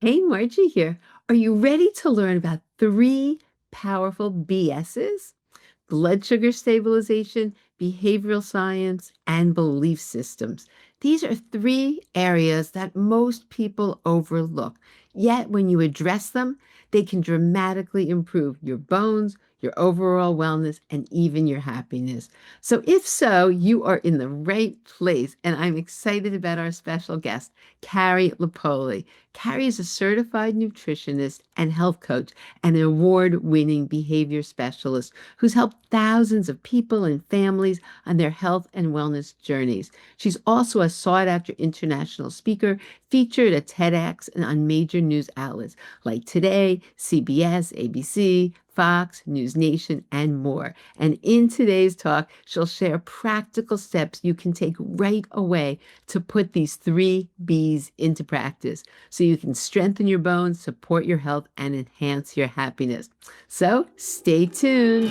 Hey, Margie here. Are you ready to learn about three powerful BSs? Blood sugar stabilization, behavioral science, and belief systems. These are three areas that most people overlook. Yet, when you address them, they can dramatically improve your bones, your overall wellness, and even your happiness. So, if so, you are in the right place. And I'm excited about our special guest, Carrie Lupoli. Carrie is a certified nutritionist and health coach and an award-winning behavior specialist who's helped thousands of people and families on their health and wellness journeys. She's also a sought-after international speaker, featured at TEDx and on major news outlets like Today, CBS, ABC, Fox, News Nation, and more. And in today's talk, she'll share practical steps you can take right away to put these three B's into practice so you can strengthen your bones, support your health, and enhance your happiness. So stay tuned.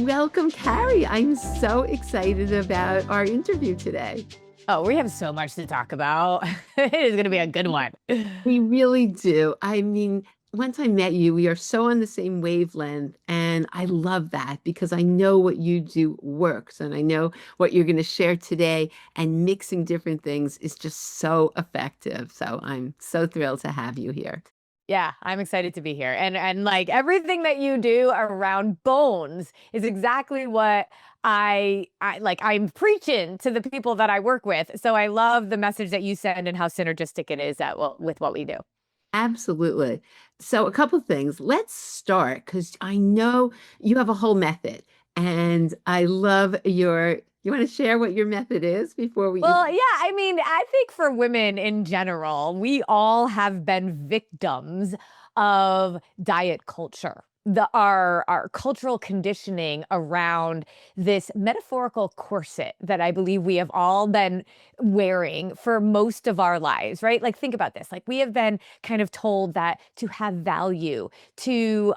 Welcome, Carrie. I'm so excited about our interview today. Oh, we have so much to talk about. It is going to be a good one. We really do. I mean, once I met you, we are so on the same wavelength, and I love that because I know what you do works, and I know what you're going to share today, and mixing different things is just so effective. So I'm so thrilled to have you here. Yeah, I'm excited to be here. And like everything that you do around bones is exactly what I like I'm preaching to the people that I work with. So I love the message that you send and how synergistic it is with what we do. Absolutely. So a couple things. Let's start because I know you have a whole method, and I love your. You want to share what your method is before we Well, even? yeah, I mean, I think for women in general, we all have been victims of diet culture. Our cultural conditioning around this metaphorical corset that I believe we have all been wearing for most of our lives, right? Like think about this. Like we have been kind of told that to have value, to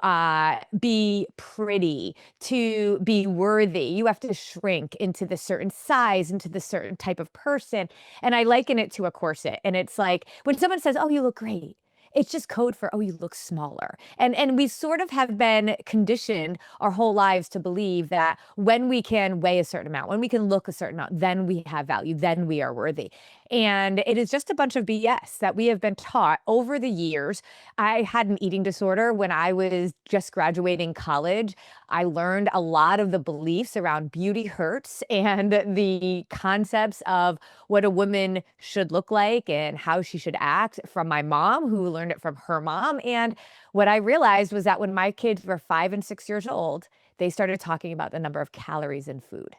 be pretty, to be worthy, you have to shrink into the certain size, into the certain type of person. And I liken it to a corset. And it's like when someone says, "Oh, you look great." It's just code for, "Oh, you look smaller." And we sort of have been conditioned our whole lives to believe that when we can weigh a certain amount, when we can look a certain amount, then we have value, then we are worthy. And it is just a bunch of BS that we have been taught over the years. I had an eating disorder when I was just graduating college. I learned a lot of the beliefs around beauty hurts and the concepts of what a woman should look like and how she should act from my mom, who learned it from her mom. And what I realized was that when my kids were 5 and 6 years old, they started talking about the number of calories in food.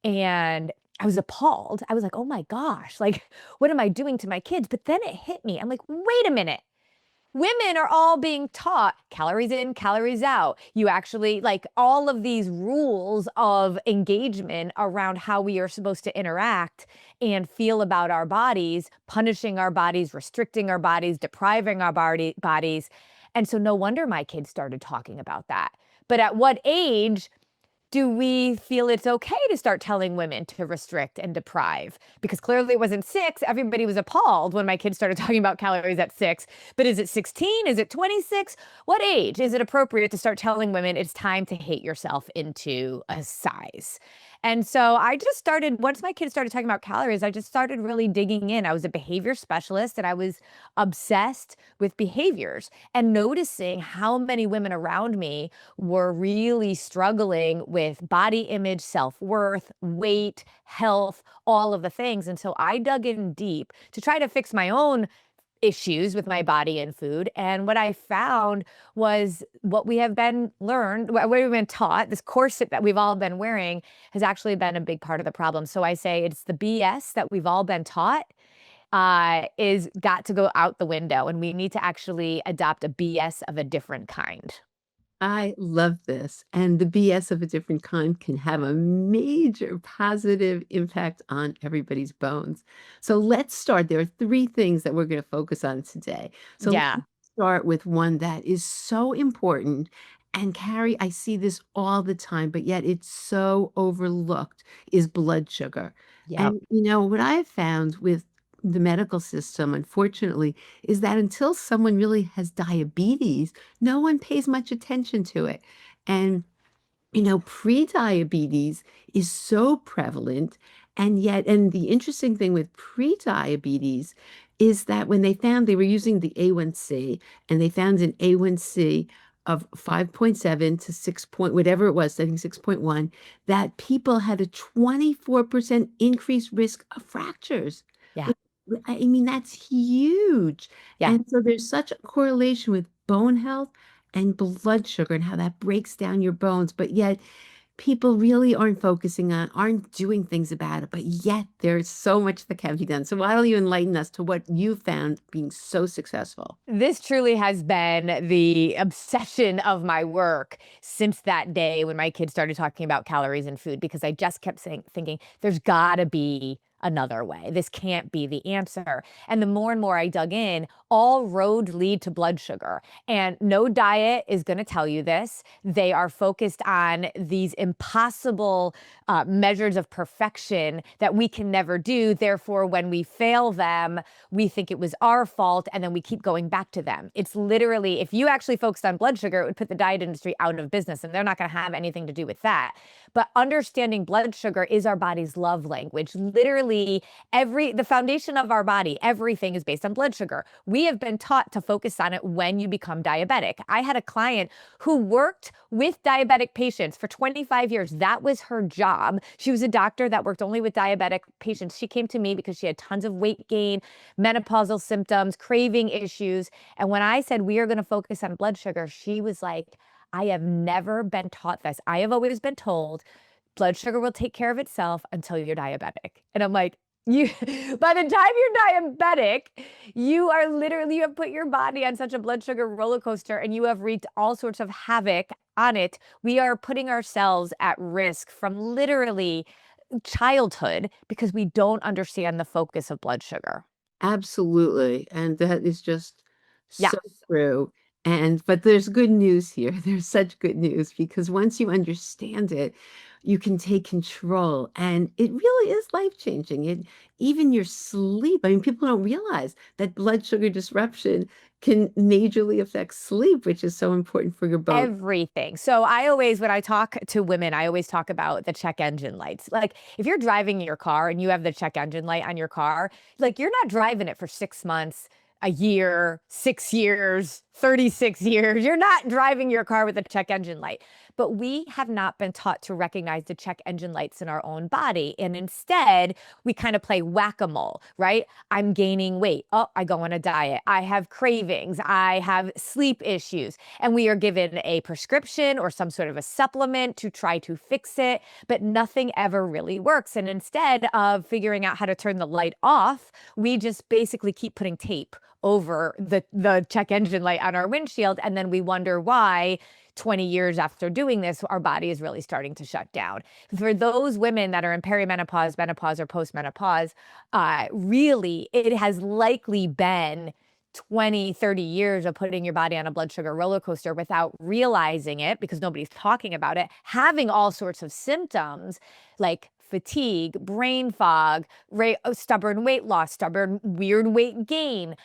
And I was appalled. I was like, oh my gosh, like, what am I doing to my kids? But then it hit me. I'm like, wait a minute. Women are all being taught calories in, calories out. You actually like all of these rules of engagement around how we are supposed to interact and feel about our bodies, punishing our bodies, restricting our bodies, depriving our bodies. And so no wonder my kids started talking about that. But at what age do we feel it's okay to start telling women to restrict and deprive? Because clearly it wasn't 6. Everybody was appalled when my kids started talking about calories at 6. But is it 16? Is it 26? What age is it appropriate to start telling women it's time to hate yourself into a size? And so I just started, once my kids started talking about calories, I just started really digging in. I was a behavior specialist and I was obsessed with behaviors and noticing how many women around me were really struggling with body image, self-worth, weight, health, all of the things. And so I dug in deep to try to fix my own issues with my body and food. And what I found was what we have been learned, what we've been taught, this corset that we've all been wearing has actually been a big part of the problem. So I say it's the BS that we've all been taught is got to go out the window, and we need to actually adopt a BS of a different kind. I love this. And the BS of a different kind can have a major positive impact on everybody's bones. So let's start. There are three things that we're going to focus on today. So Yeah. let's start with one that is so important. And Carrie, I see this all the time, but yet it's so overlooked is blood sugar. Yep. And what I've found with the medical system, unfortunately, is that until someone really has diabetes, no one pays much attention to it. And pre-diabetes is so prevalent, and the interesting thing with pre-diabetes is that when they were using the A1C, and they found an A1C of 5.7 to 6 point, whatever it was, I think 6.1, that people had a 24% increased risk of fractures. Yeah. Which- I mean, that's huge. Yeah. And so there's such a correlation with bone health and blood sugar and how that breaks down your bones. But yet, people really aren't doing things about it. But yet, there's so much that can be done. So, why don't you enlighten us to what you found being so successful? This truly has been the obsession of my work since that day when my kids started talking about calories and food, because I just kept thinking, there's got to be another way. This can't be the answer. And the more and more I dug in, all roads lead to blood sugar. And no diet is going to tell you this. They are focused on these impossible measures of perfection that we can never do. Therefore, when we fail them, we think it was our fault, and then we keep going back to them. It's literally, if you actually focused on blood sugar, it would put the diet industry out of business, and they're not going to have anything to do with that. But understanding blood sugar is our body's love language. Literally, the foundation of our body, everything is based on blood sugar. We have been taught to focus on it when you become diabetic. I had a client who worked with diabetic patients for 25 years. That was her job. She was a doctor that worked only with diabetic patients. She came to me because she had tons of weight gain, menopausal symptoms, craving issues. And when I said, we are going to focus on blood sugar, she was like, I have never been taught this. I have always been told blood sugar will take care of itself until you're diabetic. And I'm like, you, by the time you're diabetic, you have put your body on such a blood sugar roller coaster, and you have wreaked all sorts of havoc on it. We are putting ourselves at risk from literally childhood because we don't understand the focus of blood sugar. Absolutely. And that is just Yeah. so true. But there's good news here. There's such good news because once you understand it, you can take control. And it really is life-changing. Even your sleep. I mean, people don't realize that blood sugar disruption can majorly affect sleep, which is so important for your bone. Everything. So when I talk to women, I always talk about the check engine lights. Like if you're driving your car and you have the check engine light on your car, like you're not driving it for 6 months, a year, 6 years, 36 years. You're not driving your car with a check engine light. But we have not been taught to recognize the check engine lights in our own body. And instead, we kind of play whack-a-mole, right? I'm gaining weight. Oh, I go on a diet. I have cravings. I have sleep issues. And we are given a prescription or some sort of a supplement to try to fix it, but nothing ever really works. And instead of figuring out how to turn the light off, we just basically keep putting tape over the check engine light on our windshield. And then we wonder why 20 years after doing this, our body is really starting to shut down. For those women that are in perimenopause, menopause, or postmenopause, really, it has likely been 20, 30 years of putting your body on a blood sugar roller coaster without realizing it because nobody's talking about it, having all sorts of symptoms like fatigue, brain fog, stubborn weight loss, stubborn weird weight gain,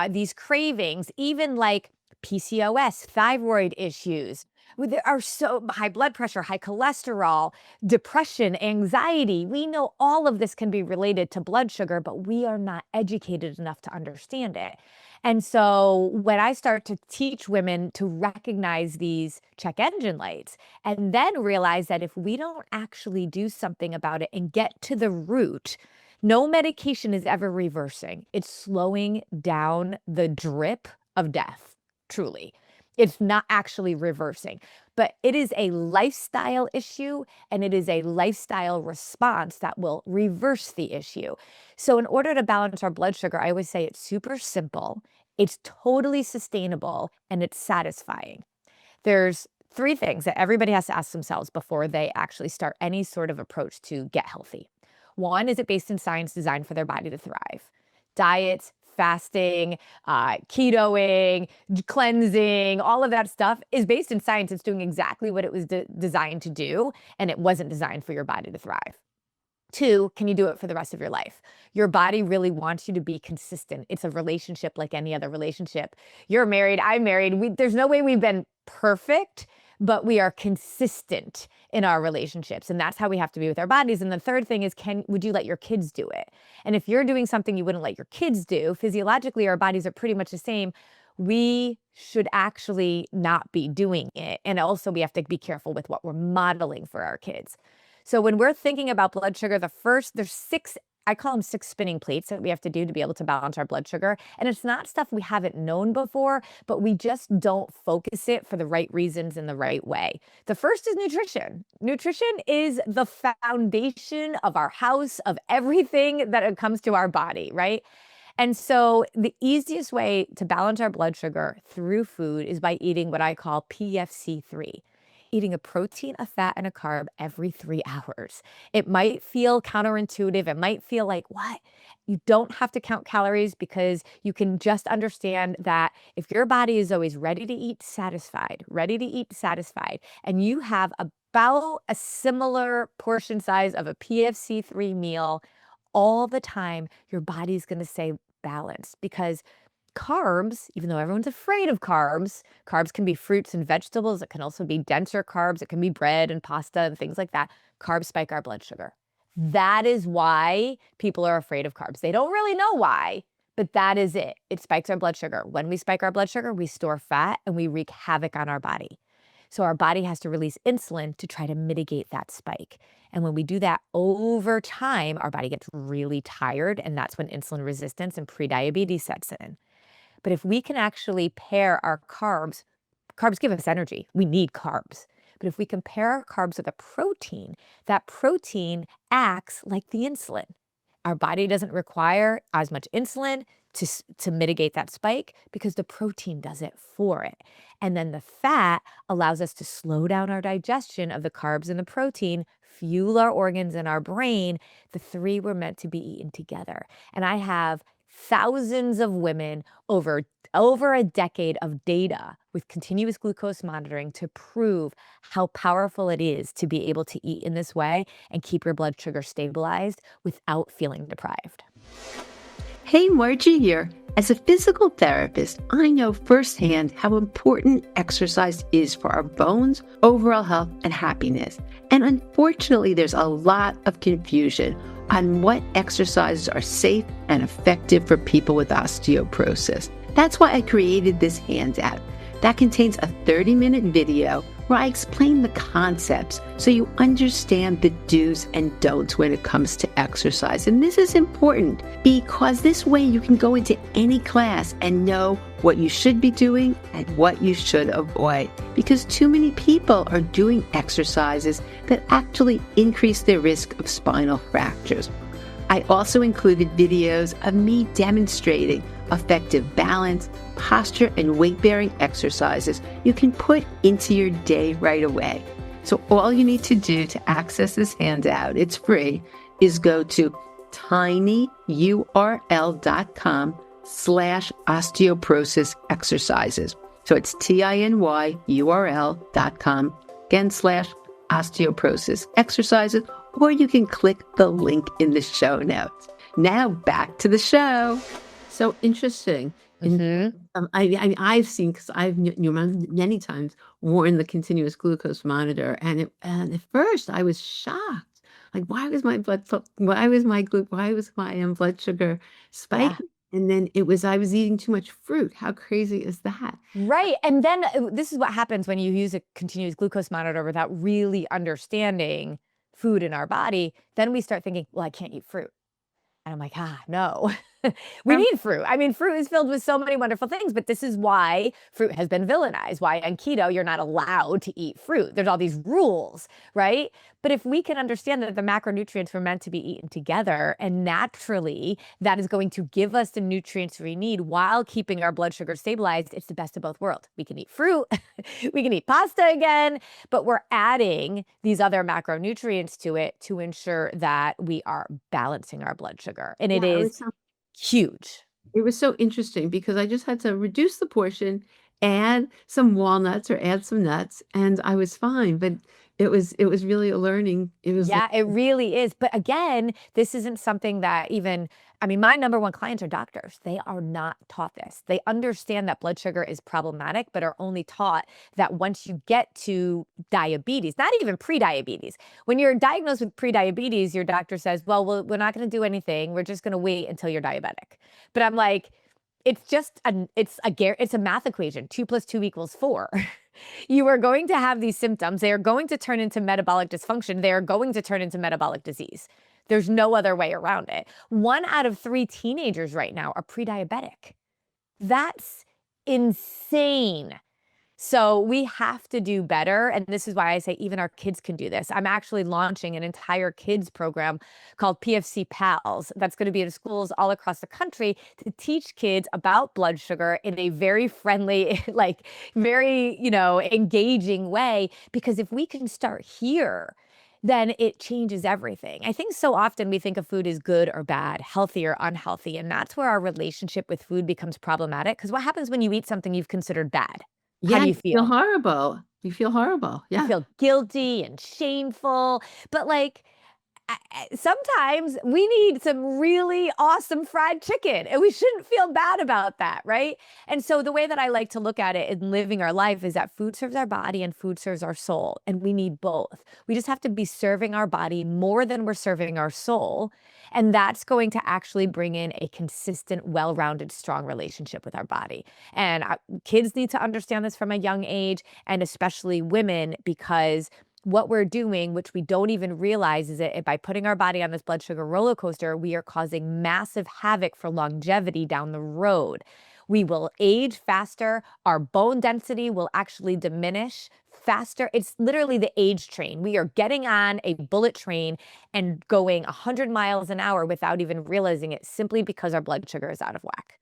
these cravings, even like PCOS, thyroid issues. There are so high blood pressure, high cholesterol, depression, anxiety. We know all of this can be related to blood sugar, but we are not educated enough to understand it. And so when I start to teach women to recognize these check engine lights and then realize that if we don't actually do something about it and get to the root, no medication is ever reversing. It's slowing down the drip of death, truly. It's not actually reversing, but it is a lifestyle issue and it is a lifestyle response that will reverse the issue. So in order to balance our blood sugar, I always say it's super simple, it's totally sustainable, and it's satisfying. There's three things that everybody has to ask themselves before they actually start any sort of approach to get healthy. One, is it based in science designed for their body to thrive? Diets, fasting, ketoing, cleansing, all of that stuff is based in science. It's doing exactly what it was designed to do, and it wasn't designed for your body to thrive. Two, can you do it for the rest of your life? Your body really wants you to be consistent. It's a relationship like any other relationship. You're married, I'm married. There's no way we've been perfect, but we are consistent in our relationships. And that's how we have to be with our bodies. And the third thing is, would you let your kids do it? And if you're doing something you wouldn't let your kids do, physiologically, our bodies are pretty much the same. We should actually not be doing it. And also, we have to be careful with what we're modeling for our kids. So when we're thinking about blood sugar, there's six, I call them six spinning plates that we have to do to be able to balance our blood sugar. And it's not stuff we haven't known before, but we just don't focus it for the right reasons in the right way. The first is nutrition. Nutrition is the foundation of our house, of everything that it comes to our body, right? And so the easiest way to balance our blood sugar through food is by eating what I call PFC3. Eating a protein, a fat, and a carb every 3 hours. It might feel counterintuitive. It might feel like, what? You don't have to count calories, because you can just understand that if your body is always ready to eat satisfied, and you have about a similar portion size of a PFC3 meal all the time, your body's going to say balanced, because carbs, even though everyone's afraid of carbs, carbs can be fruits and vegetables. It can also be denser carbs. It can be bread and pasta and things like that. Carbs spike our blood sugar. That is why people are afraid of carbs. They don't really know why, but that is it. It spikes our blood sugar. When we spike our blood sugar, we store fat and we wreak havoc on our body. So our body has to release insulin to try to mitigate that spike. And when we do that over time, our body gets really tired, and that's when insulin resistance and prediabetes sets in. But if we can actually pair our carbs give us energy. We need carbs. But if we compare our carbs with a protein, that protein acts like the insulin. Our body doesn't require as much insulin to mitigate that spike, because the protein does it for it. And then the fat allows us to slow down our digestion of the carbs and the protein, fuel our organs and our brain. The three were meant to be eaten together. And I have thousands of women over a decade of data with continuous glucose monitoring to prove how powerful it is to be able to eat in this way and keep your blood sugar stabilized without feeling deprived. Hey, Margie here. As a physical therapist, I know firsthand how important exercise is for our bones, overall health, and happiness. And unfortunately, there's a lot of confusion on what exercises are safe and effective for people with osteoporosis. That's why I created this handout that contains a 30-minute video where I explain the concepts so you understand the do's and don'ts when it comes to exercise. And this is important because this way you can go into any class and know what you should be doing and what you should avoid. Because too many people are doing exercises that actually increase their risk of spinal fractures. I also included videos of me demonstrating effective balance, posture, and weight-bearing exercises you can put into your day right away. So all you need to do to access this handout, it's free, is go to tinyurl.com/osteoporosis exercises. So it's tinyurl.com, again, /osteoporosis exercises, or you can click the link in the show notes. Now back to the show. So interesting. I've seen, because I've many times worn the continuous glucose monitor, and at first I was shocked. Like, why was my blood sugar spiking? And then I was eating too much fruit. How crazy is that? Right. And then this is what happens when you use a continuous glucose monitor without really understanding food in our body. Then we start thinking, well, I can't eat fruit. And I'm like, no. We need fruit. I mean, fruit is filled with so many wonderful things, but this is why fruit has been villainized, why on keto you're not allowed to eat fruit. There's all these rules, right? But if we can understand that the macronutrients were meant to be eaten together, and naturally that is going to give us the nutrients we need while keeping our blood sugar stabilized, it's the best of both worlds. We can eat fruit, we can eat pasta again, but we're adding these other macronutrients to it to ensure that we are balancing our blood sugar. And it is huge. It was so interesting because I just had to reduce the portion, add some walnuts or add some nuts, and I was fine. But it was really a learning. It was Yeah, it really is. But again, this isn't something that even, I mean, my number one clients are doctors. They are not taught this. They understand that blood sugar is problematic, but are only taught that once you get to diabetes, not even pre-diabetes, when you're diagnosed with pre-diabetes, your doctor says, we're not going to do anything. We're just going to wait until you're diabetic. But I'm like, it's a math equation. 2 + 2 = 4. You are going to have these symptoms. They are going to turn into metabolic dysfunction. They are going to turn into metabolic disease. There's no other way around it. 1 out of 3 teenagers right now are pre-diabetic. That's insane. So we have to do better. And this is why I say even our kids can do this. I'm actually launching an entire kids program called PFC Pals that's going to be in schools all across the country to teach kids about blood sugar in a very friendly, like very, engaging way. Because if we can start here, then it changes everything. I think so often we think of food as good or bad, healthy or unhealthy. And that's where our relationship with food becomes problematic. Because what happens when you eat something you've considered bad? How yeah, do you you feel feel? horrible. You feel horrible. You Yeah. feel guilty and shameful, but, like, sometimes we need some really awesome fried chicken, and we shouldn't feel bad about that, right? And so the way that I like to look at it in living our life is that food serves our body and food serves our soul, and we need both. We just have to be serving our body more than we're serving our soul, and that's going to actually bring in a consistent, well-rounded, strong relationship with our body. And kids need to understand this from a young age, and especially women, because what we're doing, which we don't even realize, is that by putting our body on this blood sugar roller coaster, we are causing massive havoc for longevity down the road. We will age faster. Our bone density will actually diminish faster. It's literally the age train. We are getting on a bullet train and going 100 miles an hour without even realizing it simply because our blood sugar is out of whack.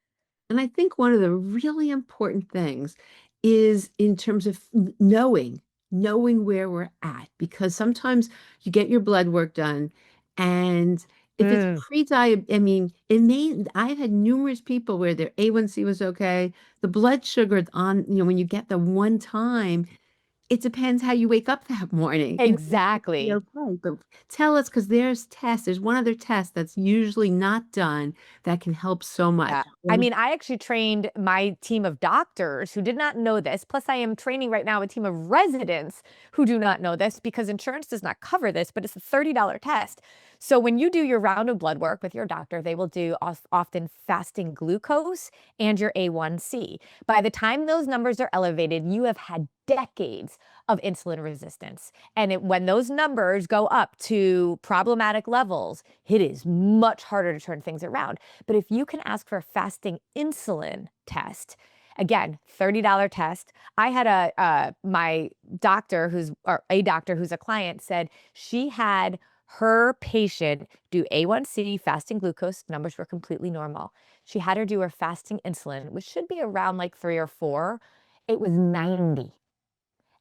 And I think one of the really important things is in terms of knowing where we're at, because sometimes you get your blood work done, and if it's Mm, pre-diabetes, I mean, I've had numerous people where their A1C was okay, the blood sugar on, when you get the one time, it depends how you wake up that morning. It might be exactly. okay, but tell us, because there's one other test that's usually not done that can help so much. Yeah. I mean, I actually trained my team of doctors who did not know this. Plus, I am training right now a team of residents who do not know this because insurance does not cover this, but it's a $30 test. So when you do your round of blood work with your doctor, they will do often fasting glucose and your A1C. By the time those numbers are elevated, you have had decades of insulin resistance. And when those numbers go up to problematic levels, it is much harder to turn things around. But if you can ask for a fasting insulin test, again, $30 test. I had my doctor or a doctor who's a client said she had her patient do A1C, fasting glucose, numbers were completely normal. She had her do her fasting insulin, which should be around like 3 or 4. It was 90.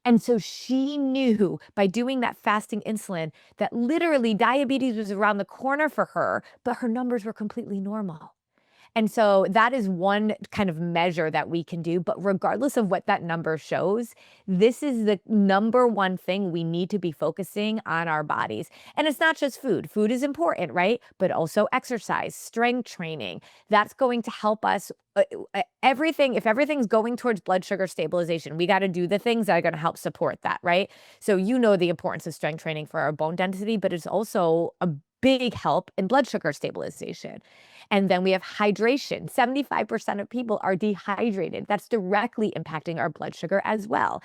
And so she knew by doing that fasting insulin that literally diabetes was around the corner for her, but her numbers were completely normal. And so that is one kind of measure that we can do. But regardless of what that number shows, this is the number one thing we need to be focusing on our bodies. And it's not just food. Food is important, right? But also exercise, strength training. That's going to help us. Everything, if everything's going towards blood sugar stabilization, we got to do the things that are going to help support that, right? So, the importance of strength training for our bone density, but it's also a big help in blood sugar stabilization. And then we have hydration. 75% of people are dehydrated. That's directly impacting our blood sugar as well.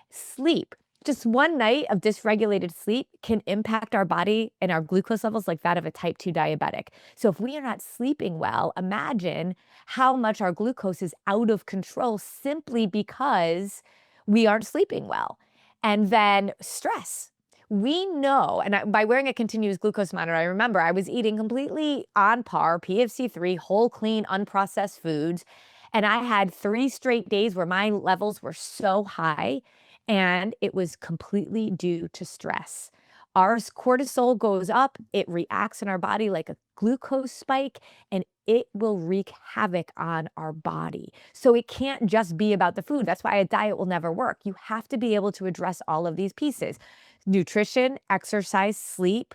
Sleep. Just one night of dysregulated sleep can impact our body and our glucose levels like that of a type 2 diabetic. So if we are not sleeping well, imagine how much our glucose is out of control simply because we aren't sleeping well. And then stress. We know, and by wearing a continuous glucose monitor, I remember I was eating completely on par, PFC-free, whole, clean, unprocessed foods. And I had 3 straight days where my levels were so high, and it was completely due to stress. Our cortisol goes up, it reacts in our body like a glucose spike, and it will wreak havoc on our body. So it can't just be about the food. That's why a diet will never work. You have to be able to address all of these pieces. nutrition, exercise, sleep,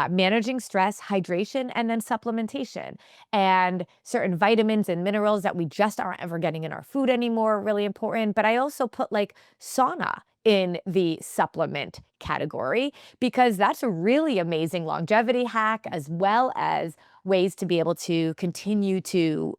managing stress, hydration, and then supplementation. And certain vitamins and minerals that we just aren't ever getting in our food anymore are really important. But I also put like sauna in the supplement category because that's a really amazing longevity hack, as well as ways to be able to continue to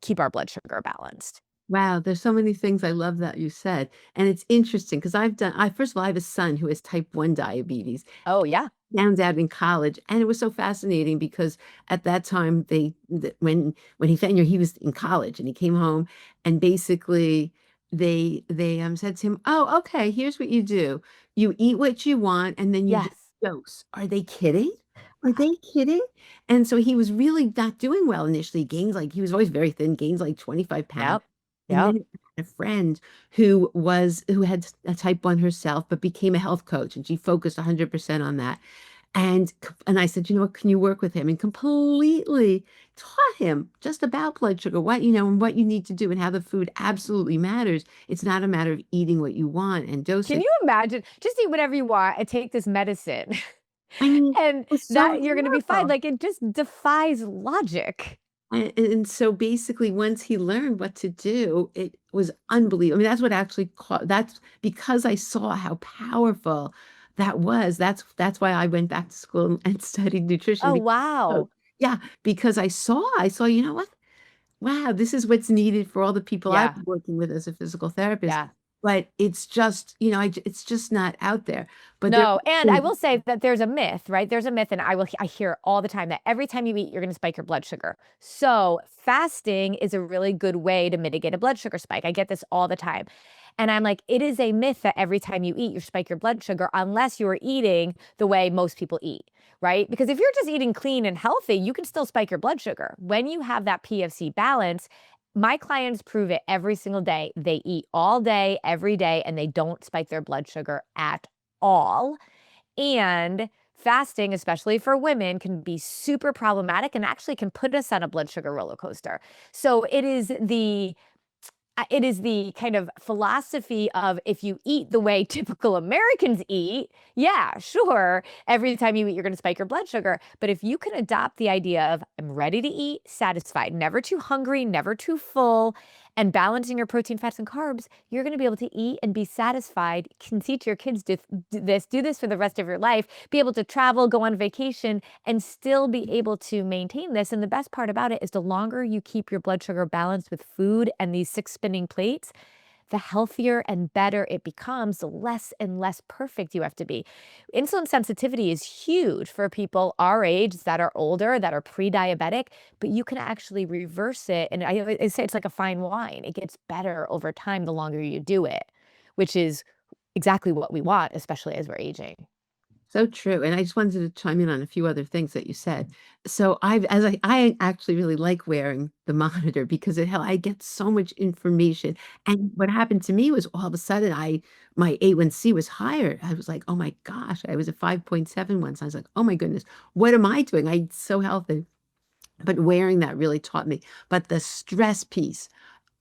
keep our blood sugar balanced. Wow, there's so many things I love that you said. And it's interesting because I first of all, I have a son who has type 1 diabetes. Oh, yeah. Found out in college, and it was so fascinating because at that time when he found, he was in college and he came home, and basically they said to him, "Oh, okay, here's what you do. You eat what you want and then you just Yes. dose." Are they kidding? Are they kidding? And so he was really not doing well initially. Gains like he was always very thin, gains like 25 pounds. Yep. And Yep. then I had a friend who had a type 1 herself, but became a health coach, and she focused 100% on that. And I said, you know what, can you work with him? And completely taught him just about blood sugar, and what you need to do and how the food absolutely matters. It's not a matter of eating what you want and Can dosing. you imagine? Just eat whatever you want and take this medicine, I mean, and it's so that you're gonna be fine. powerful. Like, it just defies logic. And so basically, once he learned what to do, it was unbelievable. I mean, that's what actually that's because I saw how powerful that was. That's why I went back to school and studied nutrition. Oh, wow. Yeah, because I saw, you know what? Wow, this is what's needed for all the people I'm Yeah. working with as a physical therapist. Yeah. But it's just, it's just not out there. But there No, and I will say that there's a myth, right? There's a myth, and I hear all the time that every time you eat, you're gonna spike your blood sugar. So, fasting is a really good way to mitigate a blood sugar spike. I get this all the time. And I'm like, it is a myth that every time you eat, you spike your blood sugar unless you are eating the way most people eat, right? Because if you're just eating clean and healthy, you can still spike your blood sugar. When you have that PFC balance, my clients prove it every single day. They eat all day, every day, and they don't spike their blood sugar at all. And fasting, especially for women, can be super problematic and actually can put us on a blood sugar roller coaster. So it is the kind of philosophy of if you eat the way typical Americans eat, yeah, sure, every time you eat, you're going to spike your blood sugar. But if you can adopt the idea of I'm ready to eat, satisfied, never too hungry, never too full, and balancing your protein, fats, and carbs, you're going to be able to eat and be satisfied. Can teach your kids do this for the rest of your life, be able to travel, go on vacation, and still be able to maintain this. And the best part about it is the longer you keep your blood sugar balanced with food and these six spinning plates, the healthier and better it becomes, the less and less perfect you have to be. Insulin sensitivity is huge for people our age that are older, that are pre-diabetic, but you can actually reverse it. And I say it's like a fine wine. It gets better over time the longer you do it, which is exactly what we want, especially as we're aging. So true. And I just wanted to chime in on a few other things that you said. So I actually really like wearing the monitor because I get so much information. And what happened to me was all of a sudden my A1C was higher. I was like, oh my gosh, I was at 5.7 once. I was like, oh my goodness, what am I doing? I'm so healthy. But wearing that really taught me. But the stress piece,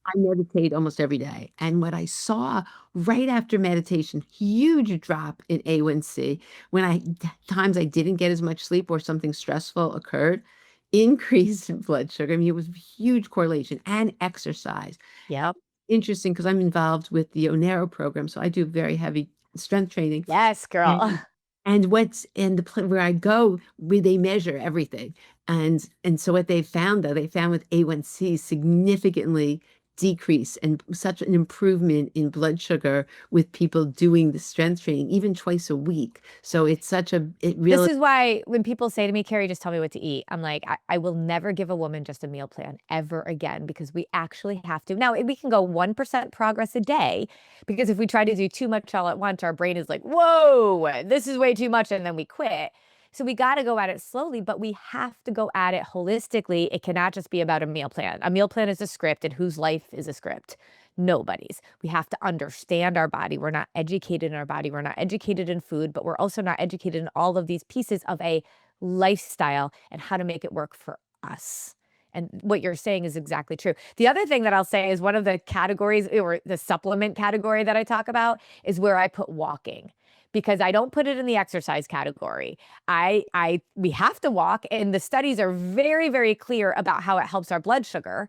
I meditate almost every day. And what I saw right after meditation, huge drop in A1C. When times I didn't get as much sleep or something stressful occurred, increase in blood sugar. I mean, it was a huge correlation and exercise. Yep. Interesting because I'm involved with the Onero program. So I do very heavy strength training. Yes, girl. And what's in the where I go, where they measure everything. And so what they found, though, they found with A1C significantly decrease and such an improvement in blood sugar with people doing the strength training, even twice a week. So it This really, is why when people say to me, Carrie, just tell me what to eat, I'm like, I will never give a woman just a meal plan ever again because we actually have to. Now, we can go 1% progress a day because if we try to do too much all at once, our brain is like, whoa, this is way too much. And then we quit. So we got to go at it slowly, but we have to go at it holistically. It cannot just be about a meal plan. A meal plan is a script, and whose life is a script? Nobody's. We have to understand our body. We're not educated in our body. We're not educated in food, but we're also not educated in all of these pieces of a lifestyle and how to make it work for us. And what you're saying is exactly true. The other thing that I'll say is one of the categories or the supplement category that I talk about is where I put walking because I don't put it in the exercise category. We have to walk, and the studies are very, very clear about how it helps our blood sugar,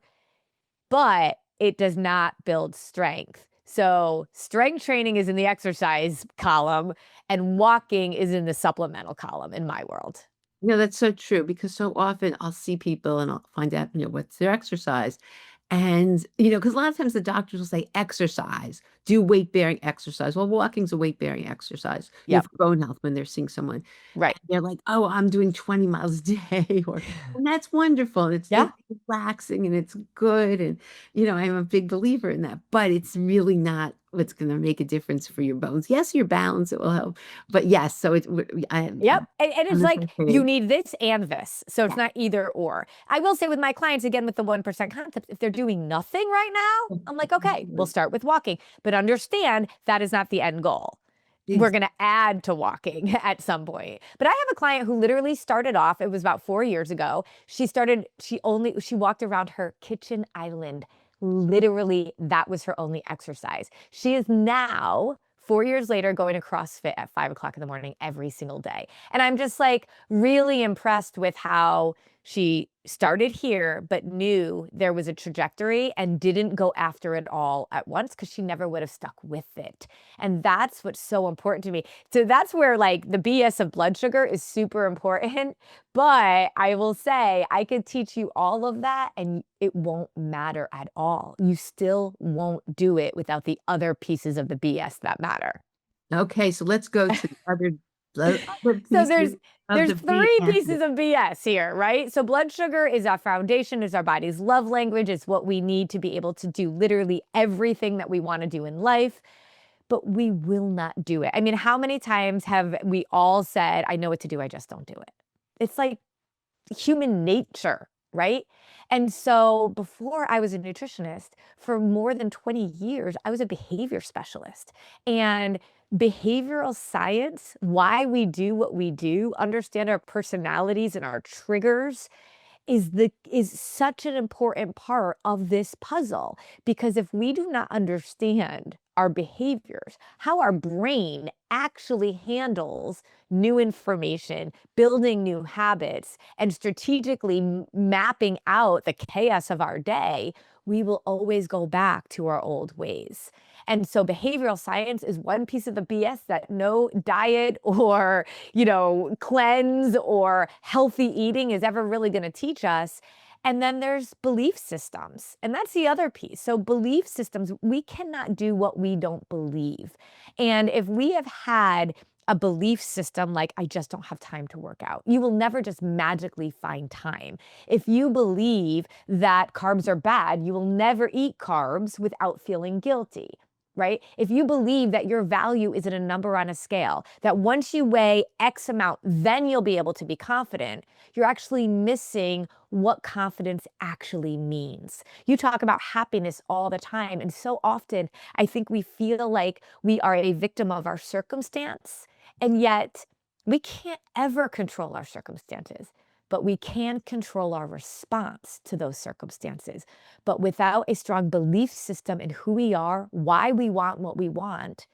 but it does not build strength. So strength training is in the exercise column, and walking is in the supplemental column in my world. That's so true because so often I'll see people and I'll find out, what's their exercise. And, because a lot of times the doctors will say exercise, do weight bearing exercise. Well, walking's a weight bearing exercise, Yep. for bone health when they're seeing someone. Right. And they're like, oh, I'm doing 20 miles a day, and that's wonderful. And it's Yeah. relaxing and it's good. And, I'm a big believer in that, but it's really not what's going to make a difference for your bones. Yes, your balance, it will help. But yes, so Yep. And on it's the like same you page. need this and this. So it's Yeah. not either or. I will say with my clients, again, with the 1% concept, if they're doing nothing right now, I'm like, okay, we'll start with walking. But understand that is not the end goal. We're going to add to walking at some point. But I have a client who literally started off, it was about 4 years ago. She walked around her kitchen island. Literally, that was her only exercise. She is now 4 years later going to CrossFit at 5 o'clock in the morning every single day. And I'm just like really impressed with how she started here, but knew there was a trajectory and didn't go after it all at once because she never would have stuck with it. And that's what's so important to me. So that's where like the BS of blood sugar is super important. But I will say I could teach you all of that and it won't matter at all. You still won't do it without the other pieces of the BS that matter. Okay, so let's go to the other So pieces of there's the three BS. pieces of BS here, right? So blood sugar is our foundation, is our body's love language, it's what we need to be able to do literally everything that we want to do in life, but we will not do it. I mean, how many times have we all said, I know what to do, I just don't do it? It's like human nature, right? And so before I was a nutritionist, for more than 20 years, I was a behavior specialist. And behavioral science, why we do what we do, understand our personalities and our triggers is such an important part of this puzzle, because if we do not understand our behaviors, how our brain actually handles new information, building new habits, and strategically mapping out the chaos of our day, we will always go back to our old ways. And so behavioral science is one piece of the BS that no diet or cleanse or healthy eating is ever really going to teach us. And then there's belief systems. And that's the other piece. So belief systems, we cannot do what we don't believe. And if we have had a belief system like, I just don't have time to work out, you will never just magically find time. If you believe that carbs are bad, you will never eat carbs without feeling guilty. Right? If you believe that your value is in a number on a scale, that once you weigh X amount, then you'll be able to be confident, you're actually missing what confidence actually means. You talk about happiness all the time. And so often, I think we feel like we are a victim of our circumstance. And yet, we can't ever control our circumstances, but we can control our response to those circumstances. But without a strong belief system in who we are, why we want what we want,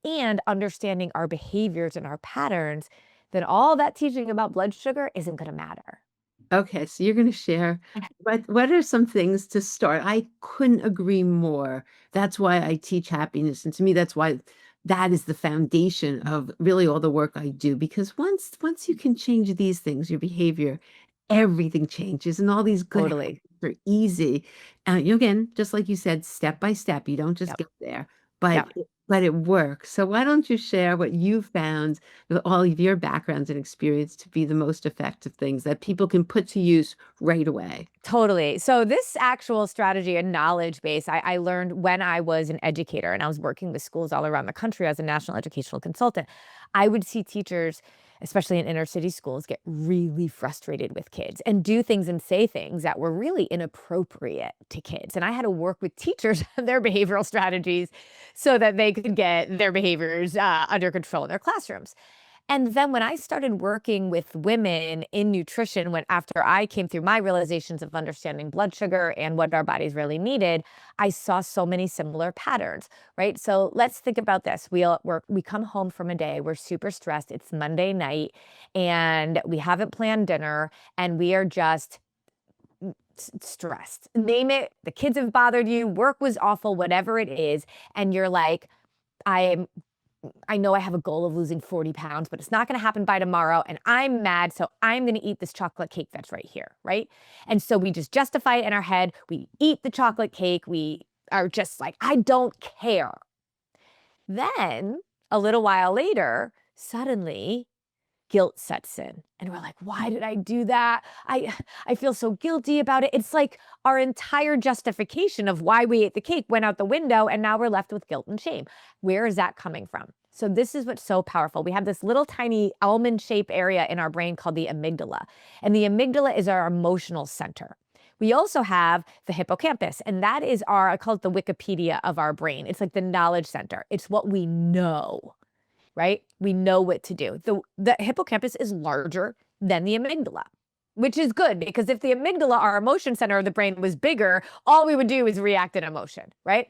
and understanding our behaviors and our patterns, then all that teaching about blood sugar isn't going to matter. Okay, so you're going to share what are some things to start? I couldn't agree more. That's why I teach happiness, and to me, that's why that is the foundation of really all the work I do. Because once you can change these things, your behavior, everything changes, and all these good Totally. habits are easy. Again, just like you said, step by step. You don't just Yep. get there, but Yep. but it works. So why don't you share what you found with all of your backgrounds and experience to be the most effective things that people can put to use right away? Totally. So this actual strategy and knowledge base, I learned when I was an educator and I was working with schools all around the country as a national educational consultant. I would see teachers, especially in inner city schools, get really frustrated with kids and do things and say things that were really inappropriate to kids. And I had to work with teachers on their behavioral strategies so that they could get their behaviors under control in their classrooms. And then when I started working with women in nutrition, when after I came through my realizations of understanding blood sugar and what our bodies really needed, I saw so many similar patterns, right? So let's think about this. We come home from a day, we're super stressed. It's Monday night and we haven't planned dinner and we are just stressed. Name it. The kids have bothered you, work was awful, whatever it is. And you're like, I I know I have a goal of losing 40 pounds, but it's not going to happen by tomorrow. And I'm mad. So I'm going to eat this chocolate cake that's right here. Right. And so we just justify it in our head. We eat the chocolate cake. We are just like, I don't care. Then a little while later, suddenly guilt sets in and we're like, why did I do that? I feel so guilty about it. It's like our entire justification of why we ate the cake went out the window and now we're left with guilt and shame. Where is that coming from? So this is what's so powerful. We have this little tiny almond shaped area in our brain called the amygdala. And the amygdala is our emotional center. We also have the hippocampus, and that is I call it the Wikipedia of our brain. It's like the knowledge center. It's what we know, right? We know what to do. The hippocampus is larger than the amygdala, which is good because if the amygdala, our emotion center of the brain, was bigger, all we would do is react in emotion, right?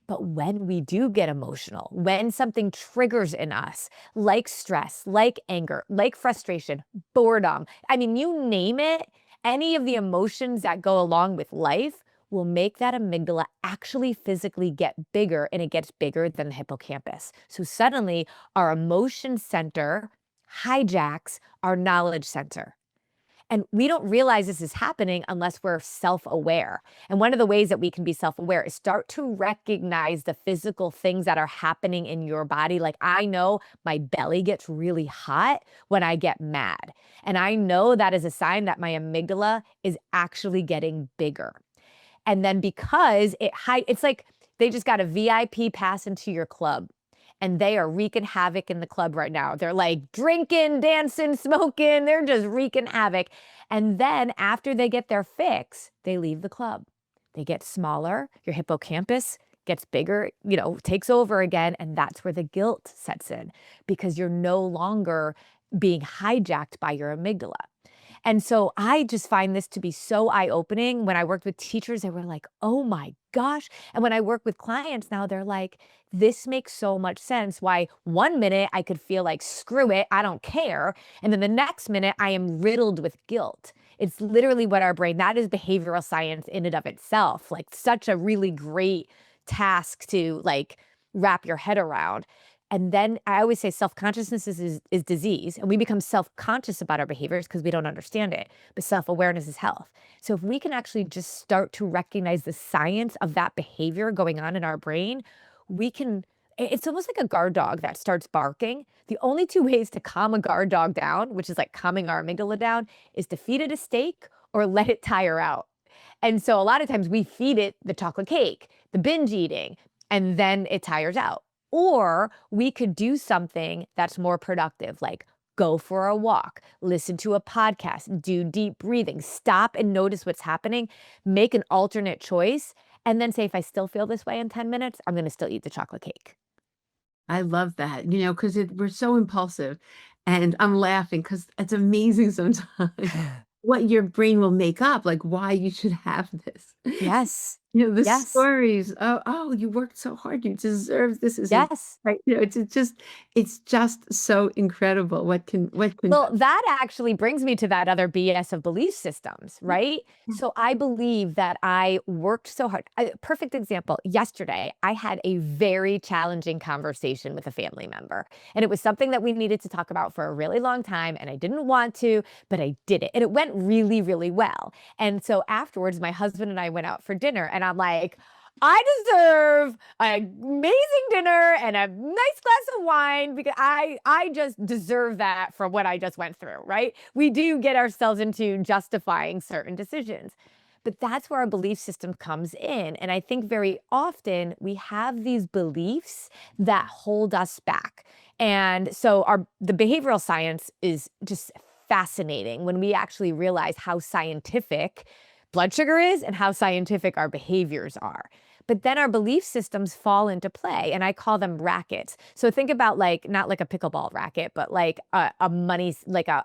But when we do get emotional, when something triggers in us, like stress, like anger, like frustration, boredom, I mean, you name it, any of the emotions that go along with life will make that amygdala actually physically get bigger, and it gets bigger than the hippocampus. So suddenly our emotion center hijacks our knowledge center. And we don't realize this is happening unless we're self-aware. And one of the ways that we can be self-aware is start to recognize the physical things that are happening in your body. Like I know my belly gets really hot when I get mad. And I know that is a sign that my amygdala is actually getting bigger. And then because it's like they just got a VIP pass into your club and they are wreaking havoc in the club right now. They're like drinking, dancing, smoking. They're just wreaking havoc. And then after they get their fix, they leave the club. They get smaller. Your hippocampus gets bigger, takes over again. And that's where the guilt sets in because you're no longer being hijacked by your amygdala. And so I just find this to be so eye-opening. When I worked with teachers, they were like, oh my gosh. And when I work with clients now, they're like, this makes so much sense why one minute I could feel like, screw it, I don't care. And then the next minute I am riddled with guilt. It's literally what our brain, that is behavioral science in and of itself, like such a really great task to like wrap your head around. And then I always say self-consciousness is disease, and we become self-conscious about our behaviors because we don't understand it. But self-awareness is health. So if we can actually just start to recognize the science of that behavior going on in our brain, it's almost like a guard dog that starts barking. The only two ways to calm a guard dog down, which is like calming our amygdala down, is to feed it a steak or let it tire out. And so a lot of times we feed it the chocolate cake, the binge eating, and then it tires out. Or we could do something that's more productive, like go for a walk, listen to a podcast, do deep breathing, stop and notice what's happening, make an alternate choice, and then say, if I still feel this way in 10 minutes, I'm going to still eat the chocolate cake. I love that, because we're so impulsive, and I'm laughing because it's amazing sometimes what your brain will make up, like why you should have this. Yes. The Yes. stories, "Oh, you worked so hard, you deserve this," isn't Yes. right, it's just so incredible what can Well, that actually brings me to that other BS of belief systems, right? So I believe that I worked so hard. Perfect example. Yesterday, I had a very challenging conversation with a family member, and it was something that we needed to talk about for a really long time, and I didn't want to, but I did it, and it went really, really well. And so afterwards, my husband and I went out for dinner, and I'm like, I deserve an amazing dinner and a nice glass of wine because I just deserve that for what I just went through, right? We do get ourselves into justifying certain decisions. But that's where our belief system comes in. And I think very often we have these beliefs that hold us back. And so the behavioral science is just fascinating when we actually realize how scientific blood sugar is and how scientific our behaviors are. But then our belief systems fall into play, and I call them rackets. So think about like not like a pickleball racket, but like a money like a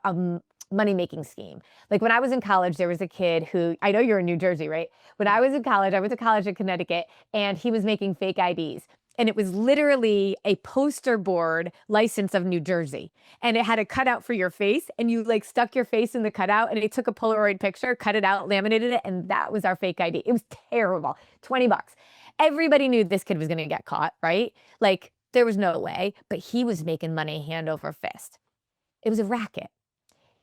money making scheme. Like when I was in college, there was a kid who, I know you're in New Jersey, right? When I was in college, I went to college in Connecticut, and he was making fake IDs. And it was literally a poster board license of New Jersey. And it had a cutout for your face, and you like stuck your face in the cutout, and it took a Polaroid picture, cut it out, laminated it, and that was our fake ID. It was terrible. 20 bucks. Everybody knew this kid was going to get caught, right? Like there was no way, but he was making money hand over fist. It was a racket.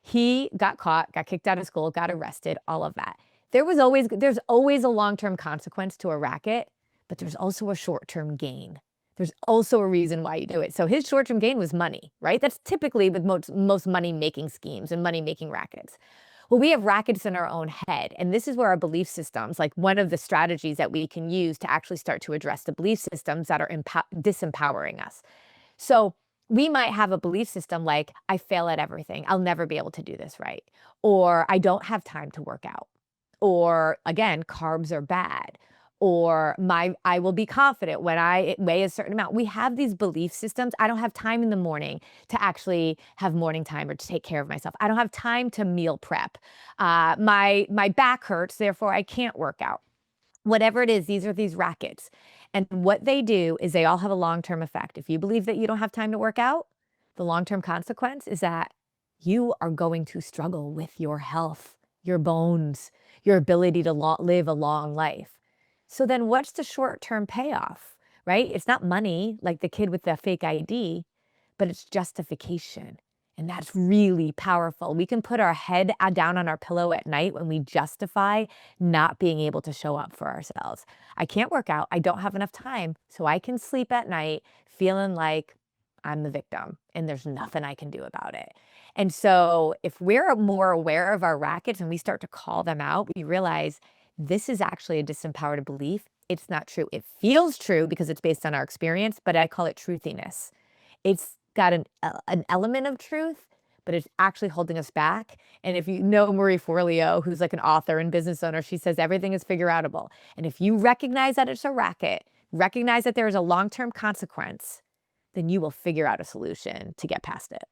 He got caught, got kicked out of school, got arrested, all of that. There's always a long-term consequence to a racket, but there's also a short-term gain. There's also a reason why you do it. So his short-term gain was money, right? That's typically with most money-making schemes and money-making rackets. Well, we have rackets in our own head, and this is where our belief systems, like one of the strategies that we can use to actually start to address the belief systems that are disempowering us. So we might have a belief system like, I fail at everything. I'll never be able to do this right. Or I don't have time to work out. Or again, carbs are bad. Or I will be confident when I weigh a certain amount. We have these belief systems. I don't have time in the morning to actually have morning time or to take care of myself. I don't have time to meal prep. My back hurts, therefore I can't work out. Whatever it is, these are these rackets. And what they do is they all have a long-term effect. If you believe that you don't have time to work out, the long-term consequence is that you are going to struggle with your health, your bones, your ability to live a long life. So then what's the short-term payoff, right? It's not money like the kid with the fake ID, but it's justification. And that's really powerful. We can put our head down on our pillow at night when we justify not being able to show up for ourselves. I can't work out. I don't have enough time. So I can sleep at night feeling like I'm the victim and there's nothing I can do about it. And so if we're more aware of our rackets and we start to call them out, we realize this is actually a disempowered belief. It's not true. It feels true because it's based on our experience, but I call it truthiness. It's got an element of truth, but it's actually holding us back. And if you know Marie Forleo, who's like an author and business owner, she says everything is figure outable. And if you recognize that it's a racket, recognize that there is a long-term consequence, then you will figure out a solution to get past it.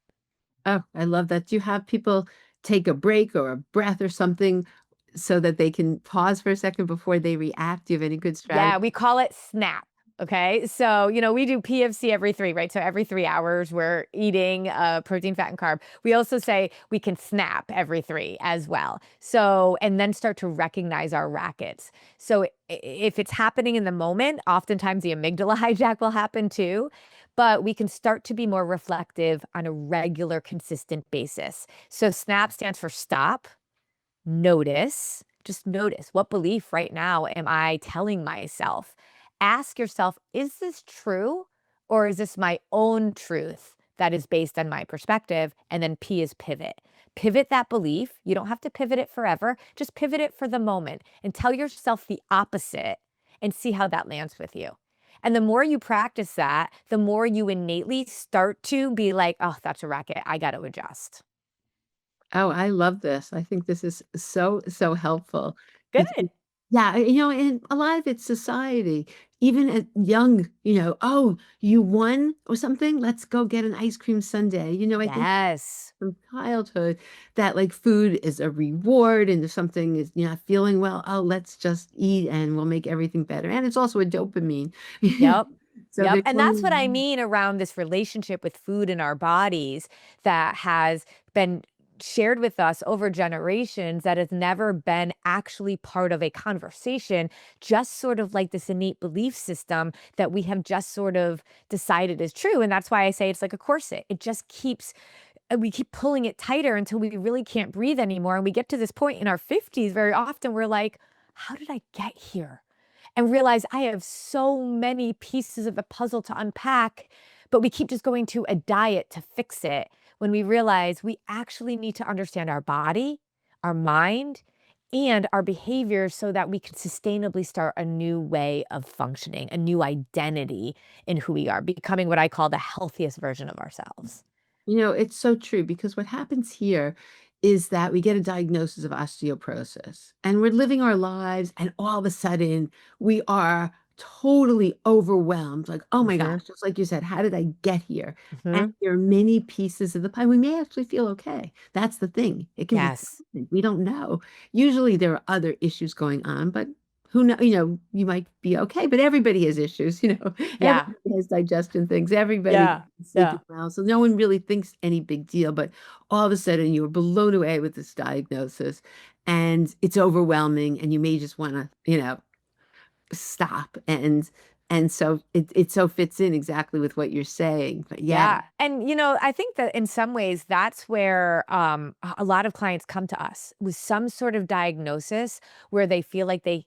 Oh, I love that. Do you have people take a break or a breath or something so that they can pause for a second before they react? Do you have any good strategy? Yeah, we call it SNAP. Okay. So, we do PFC every 3, right? So every 3 hours we're eating protein, fat, and carb. We also say we can snap every 3 as well. So, and then start to recognize our rackets. So if it's happening in the moment, oftentimes the amygdala hijack will happen too. But we can start to be more reflective on a regular, consistent basis. So SNAP stands for stop, notice, just notice what belief right now am I telling myself? Ask yourself, is this true or is this my own truth that is based on my perspective? And then P is pivot. Pivot that belief. You don't have to pivot it forever. Just pivot it for the moment and tell yourself the opposite and see how that lands with you. And the more you practice that, the more you innately start to be like, oh, that's a racket. I got to adjust. Oh, I love this. I think this is so, so helpful because Good. yeah, and a lot of it's society, even at young, "Oh, you won or something? Let's go get an ice cream sundae." I think Yes. from childhood that, like, food is a reward, and if something is you're not feeling well, "Oh, let's just eat and we'll make everything better." And it's also a dopamine. Yep. So Yep. they're And that's what I going mean around this relationship with food in our bodies that has been shared with us over generations that has never been actually part of a conversation, just sort of like this innate belief system that we have just sort of decided is true. And that's why I say it's like a corset. It just keeps we keep pulling it tighter until we really can't breathe anymore. And we get to this point in our 50s, very often we're like, how did I get here? And realize I have so many pieces of the puzzle to unpack, but we keep just going to a diet to fix it when we realize we actually need to understand our body, our mind, and our behaviors so that we can sustainably start a new way of functioning, a new identity in who we are, becoming what I call the healthiest version of ourselves. It's so true because what happens here is that we get a diagnosis of osteoporosis and we're living our lives, and all of a sudden we are totally overwhelmed, like, "Oh my Mhm. gosh," just like you said, "How did I get here?" And Mhm. there are many pieces of the pie. We may actually feel okay. That's the thing. It can be Yes. we don't know. Usually, there are other issues going on, but who know you might be okay, but everybody has issues, Yeah. everybody has digestion things, everybody Yeah. is sleeping Yeah. well, so no one really thinks any big deal, but all of a sudden, you're blown away with this diagnosis, and it's overwhelming, and you may just wanna, stop, and so it so fits in exactly with what you're saying, but yeah. Yeah. And, I think that in some ways that's where a lot of clients come to us with some sort of diagnosis where they feel like they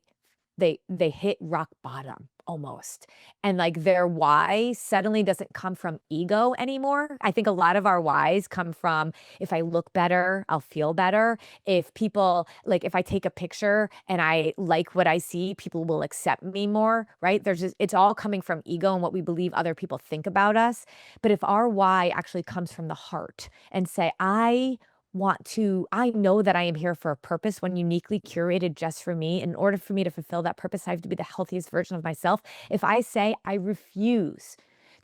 hit rock bottom almost. And like their why suddenly doesn't come from ego anymore. I think a lot of our whys come from if I look better, I'll feel better. If people like if I take a picture and I like what I see, people will accept me more, right? There's just it's all coming from ego and what we believe other people think about us. But if our why actually comes from the heart and say, I know that I am here for a purpose, one uniquely curated just for me. In order for me to fulfill that purpose, I have to be the healthiest version of myself. If I say I refuse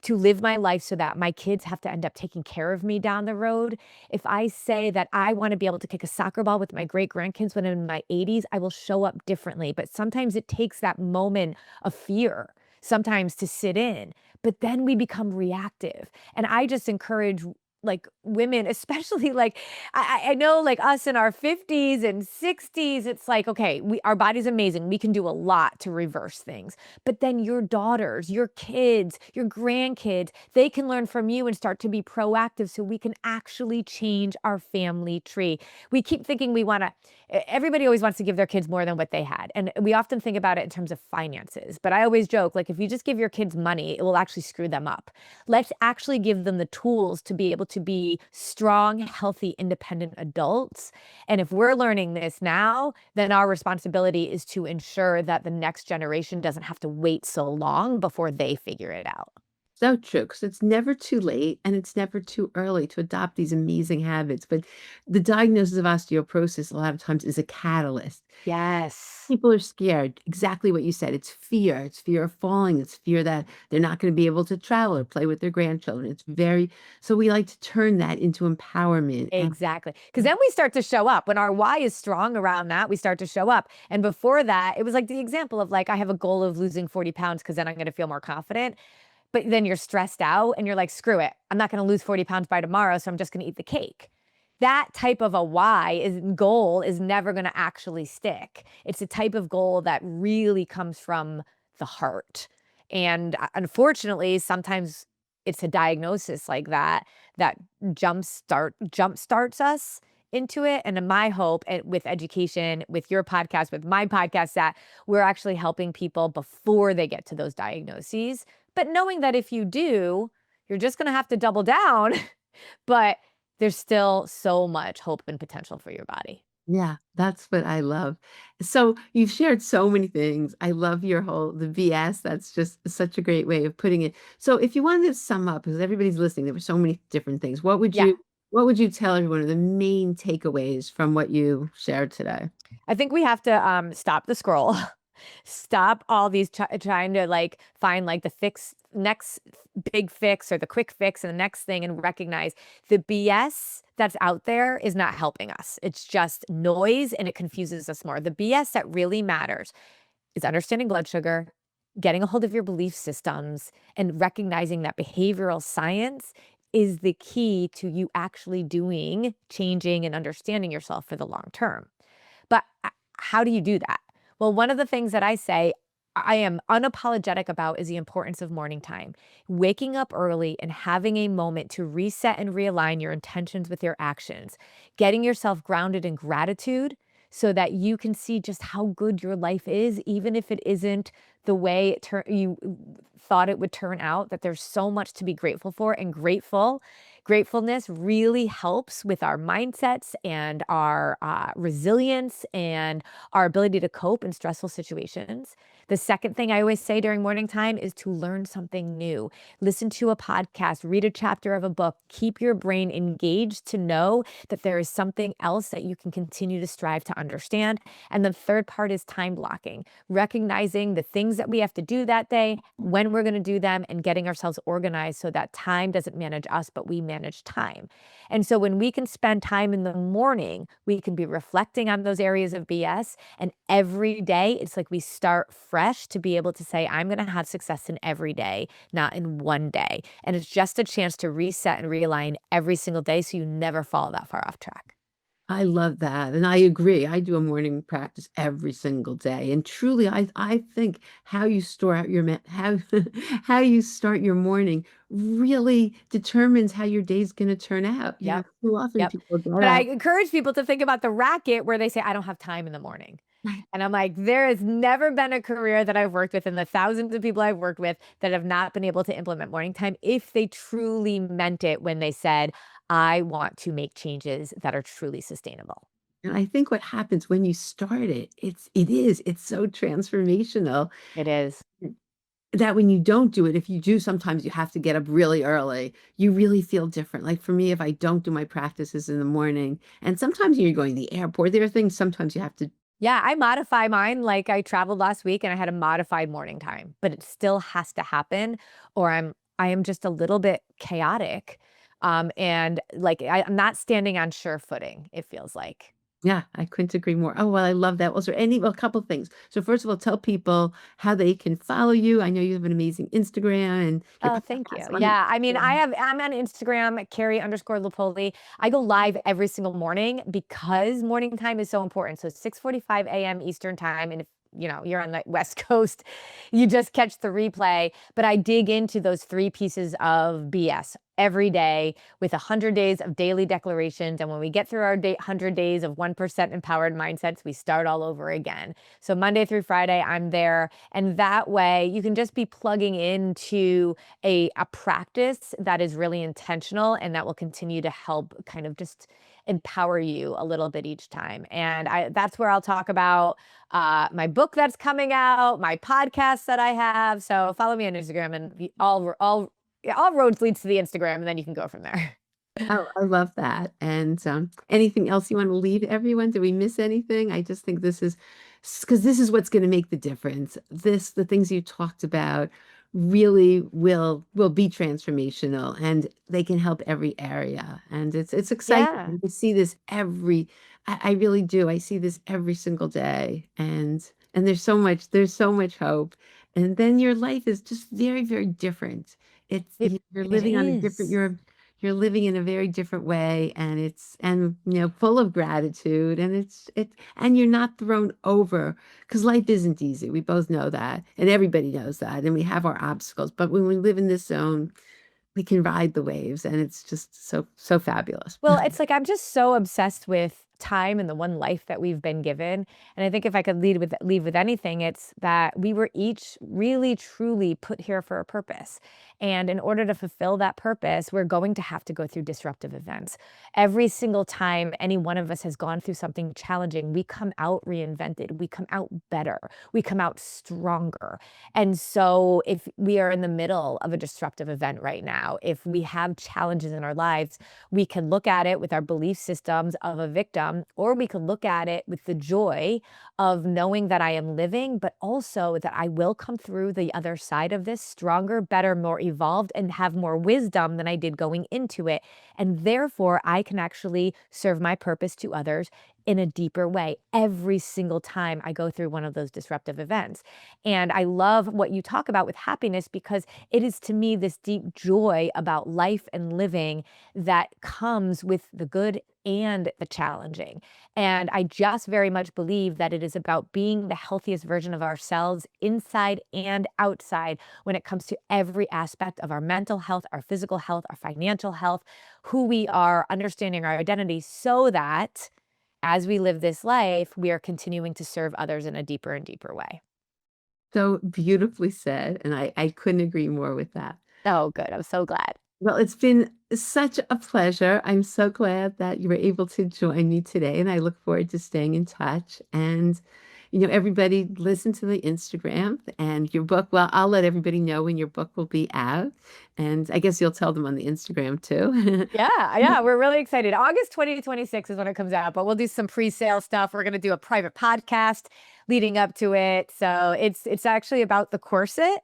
to live my life so that my kids have to end up taking care of me down the road, if I say that I want to be able to kick a soccer ball with my great grandkids when I'm in my 80s, I will show up differently. But sometimes it takes that moment of fear sometimes to sit in, but then we become reactive. And I just encourage like women, especially like I know like us in our 50s and 60s, it's like, okay, our body's amazing. We can do a lot to reverse things. But then your daughters, your kids, your grandkids, they can learn from you and start to be proactive so we can actually change our family tree. We keep thinking we want to, everybody always wants to give their kids more than what they had. And we often think about it in terms of finances. But I always joke, like, if you just give your kids money, it will actually screw them up. Let's actually give them the tools to be able to be strong, healthy, independent adults. And if we're learning this now, then our responsibility is to ensure that the next generation doesn't have to wait so long before they figure it out. So true, because it's never too late and it's never too early to adopt these amazing habits, but the diagnosis of osteoporosis a lot of times is a catalyst. Yes. People are scared, exactly what you said, it's fear. It's fear of falling, it's fear that they're not gonna be able to travel or play with their grandchildren. It's very so we like to turn that into empowerment and Exactly. Because then we start to show up. When our why is strong around that, we start to show up. And before that, it was like the example of like, I have a goal of losing 40 pounds because then I'm going to feel more confident. But then you're stressed out and you're like, screw it. I'm not going to lose 40 pounds by tomorrow. So I'm just going to eat the cake. That type of a why is goal is never going to actually stick. It's a type of goal that really comes from the heart. And unfortunately, sometimes it's a diagnosis like that that jump starts us into it. And in my hope and with education, with your podcast, with my podcast, that we're actually helping people before they get to those diagnoses. But knowing that if you do, you're just going to have to double down, but there's still so much hope and potential for your body. yeah, that's what I love. So you've shared so many things. I love your whole the BS. That's just such a great way of putting it. So if you wanted to sum up, because everybody's listening, there were so many different things. Yeah. What would you tell everyone are the main takeaways from what you shared today? I think we have to stop the scroll. Stop all these trying to like find like the next big fix or the quick fix and the next thing and recognize the BS that's out there is not helping us. It's just noise and it confuses us more. The BS that really matters is understanding blood sugar, getting a hold of your belief systems, and recognizing that behavioral science is the key to you actually doing, changing, and understanding yourself for the long term. But how do you do that? Well, one of the things that I say I am unapologetic about is the importance of morning time. Waking up early and having a moment to reset and realign your intentions with your actions, getting yourself grounded in gratitude so that you can see just how good your life is, even if it isn't the way you thought it would turn out, that there's so much to be grateful for and gratefulness really helps with our mindsets and our resilience and our ability to cope in stressful situations. The second thing I always say during morning time is to learn something new. Listen to a podcast, read a chapter of a book, keep your brain engaged to know that there is something else that you can continue to strive to understand. And the third part is time blocking, recognizing the things that we have to do that day, when we're going to do them, and getting ourselves organized so that time doesn't manage us, but we manage time. And so when we can spend time in the morning, we can be reflecting on those areas of BS. And every day, it's like we start fresh to be able to say, I'm going to have success in every day, not in one day. And it's just a chance to reset and realign every single day so you never fall that far off track. I love that, and I agree. I do a morning practice every single day, and truly, I think how you store out your how how you start your morning really determines how your day's going to turn out. Yep. Too often Yep. people get But I up. encourage people to think about the racket where they say, I don't have time in the morning. And I'm like, there has never been a career that I've worked with and the thousands of people I've worked with that have not been able to implement morning time if they truly meant it when they said, I want to make changes that are truly sustainable. And I think what happens when you start it, it's so transformational It is. that when you don't do it, if you do, sometimes you have to get up really early. You really feel different. Like for me, if I don't do my practices in the morning, and sometimes you're going to the airport, there are things sometimes you have to. Yeah, I modify mine. Like I traveled last week and I had a modified morning time, but it still has to happen or I am just a little bit chaotic. And like I'm not standing on sure footing, it feels like. Yeah, I couldn't agree more. Oh, well, I love that. Was there any, well, a couple things. So first of all, tell people how they can follow you. I know you have an amazing Instagram and your Oh, thank you. podcast. Yeah. I mean, I'm on Instagram, Carrie_Lupoli. I go live every single morning because morning time is so important. So 6:45 a.m. Eastern time. And if you're on the West Coast, you just catch the replay. But I dig into those three pieces of BS every day with 100 days of daily declarations. And when we get through our 100 days of 1% empowered mindsets, we start all over again. So Monday through Friday, I'm there. And that way you can just be plugging into a practice that is really intentional and that will continue to help kind of just empower you a little bit each time. And that's where I'll talk about my book that's coming out, my podcast that I have. So follow me on Instagram and all roads leads to the Instagram and then you can go from there. Oh, I love that. And anything else you want to leave everyone? Did we miss anything? I just think this is because this is what's going to make the difference. The things you talked about really will be transformational and they can help every area. And it's Yeah. exciting to see this I really do. I see this every single day. And there's so much hope. And then your life is just very, very different. It You're it living on a different, is. you're living in a very different way and full of gratitude and and you're not thrown over because life isn't easy. We both know that and everybody knows that and we have our obstacles, but when we live in this zone we can ride the waves and it's just so fabulous. Well, it's like I'm just so obsessed with time and the one life that we've been given. And I think if I could leave with anything, it's that we were each really truly put here for a purpose. And in order to fulfill that purpose, we're going to have to go through disruptive events. Every single time any one of us has gone through something challenging, we come out reinvented, we come out better, we come out stronger. And so if we are in the middle of a disruptive event right now, if we have challenges in our lives, we can look at it with our belief systems of a victim, or we could look at it with the joy of knowing that I am living, but also that I will come through the other side of this stronger, better, more evolved, and have more wisdom than I did going into it. And therefore, I can actually serve my purpose to others in a deeper way every single time I go through one of those disruptive events. And I love what you talk about with happiness because it is to me this deep joy about life and living that comes with the good and the challenging. And I just very much believe that it is about being the healthiest version of ourselves inside and outside when it comes to every aspect of our mental health, our physical health, our financial health, who we are, understanding our identity so that as we live this life, we are continuing to serve others in a deeper and deeper way. So beautifully said and I couldn't agree more with that. Oh, good. I'm so glad. Well, it's been such a pleasure. I'm so glad that you were able to join me today, and I look forward to staying in touch. And everybody listen to the Instagram and your book. Well, I'll let everybody know when your book will be out. And I guess you'll tell them on the Instagram too. Yeah, yeah, we're really excited. August 2026 is when it comes out, but we'll do some pre-sale stuff. We're going to do a private podcast leading up to it. So it's actually about the corset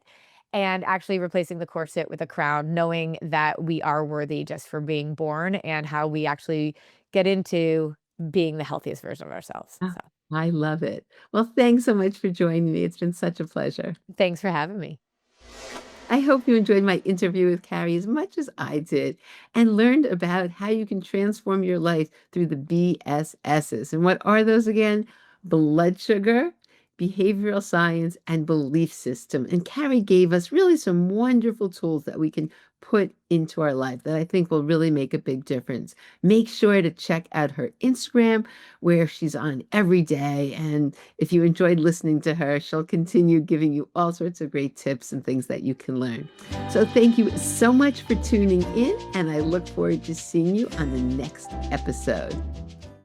and actually replacing the corset with a crown, knowing that we are worthy just for being born and how we actually get into being the healthiest version of ourselves. Ah, So, I love it. Well, thanks so much for joining me. It's been such a pleasure. thanks for having me. I hope you enjoyed my interview with Carrie as much as I did and learned about how you can transform your life through the BSSs. And what are those again? Blood sugar, behavioral science, and belief system. And Carrie gave us really some wonderful tools that we can put into our life that I think will really make a big difference. Make sure to check out her Instagram where she's on every day. And if you enjoyed listening to her, she'll continue giving you all sorts of great tips and things that you can learn. So thank you so much for tuning in, and I look forward to seeing you on the next episode.